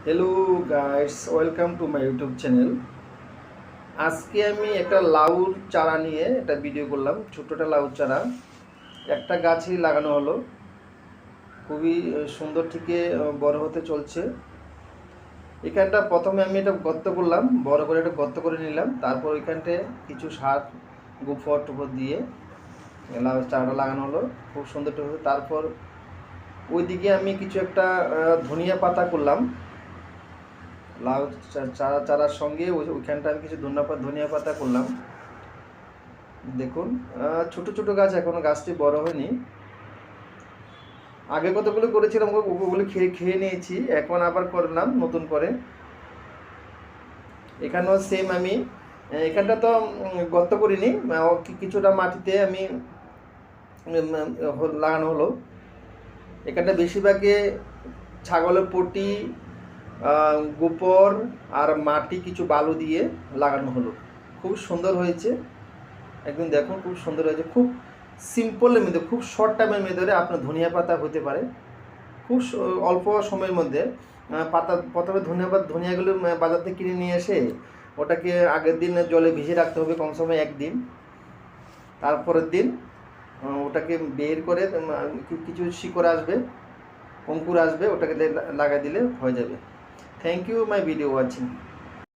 Hello guys, welcome to my YouTube channel. আজকে আমি একটা লাউর চারা নিয়ে একটা ভিডিও করলাম। ছোট্টটা লাউ চারা একটা গাছই লাগানো হলো, খুবই সুন্দর থেকে বড় হতে চলছে। এখানটা প্রথমে আমি এটা গর্ত করলাম, বড় করে একটা গর্ত করে নিলাম। তারপর ওইখানটায় কিছু সার গোবর টোবর দিয়ে লাউ চারাটা লাগানো হলো, খুব সুন্দর হলো। তারপর ওইদিকে আমি কিছু একটা ধনিয়া পাতা করলাম লাউ চারার সঙ্গে। ওইখানটা আমি কিছু ধনিয়া পাতা করলাম। দেখুন, ছোট ছোট গাছ, এখনো গাছটি বড় হয়নি। আগে কতগুলো করেছিলাম, ওগুলো খেয়ে খেয়ে নিয়েছি। এখন আবার করলাম নতুন করে। এখানেও সেম আমি এখানটা তো গর্ত করিনি, কিছুটা মাটিতে আমি লাগানো হলো। এখানটা বেশিরভাগে ছাগলের পটি, গোবর আর মাটি, কিছু বালু দিয়ে লাগানো হলো। খুব সুন্দর হয়েছে, একদম দেখুন খুব সুন্দর হয়েছে। খুব সিম্পলের মধ্যে, খুব শর্ট টাইমের মধ্যে আপনার ধনিয়া পাতা হতে পারে খুব অল্প সময়ের মধ্যে। পাতা প্রথমে ধনিয়াগুলো বাজার থেকে কিনে নিয়ে এসে ওটাকে আগের দিন জলে ভিজিয়ে রাখতে হবে, কম সময় একদিন। তারপরের দিন ওটাকে বের করে কিছু শিকড় আসবে, অঙ্কুর আসবে, ওটাকে লাগাই দিলে হয়ে যাবে। Thank you my video watching.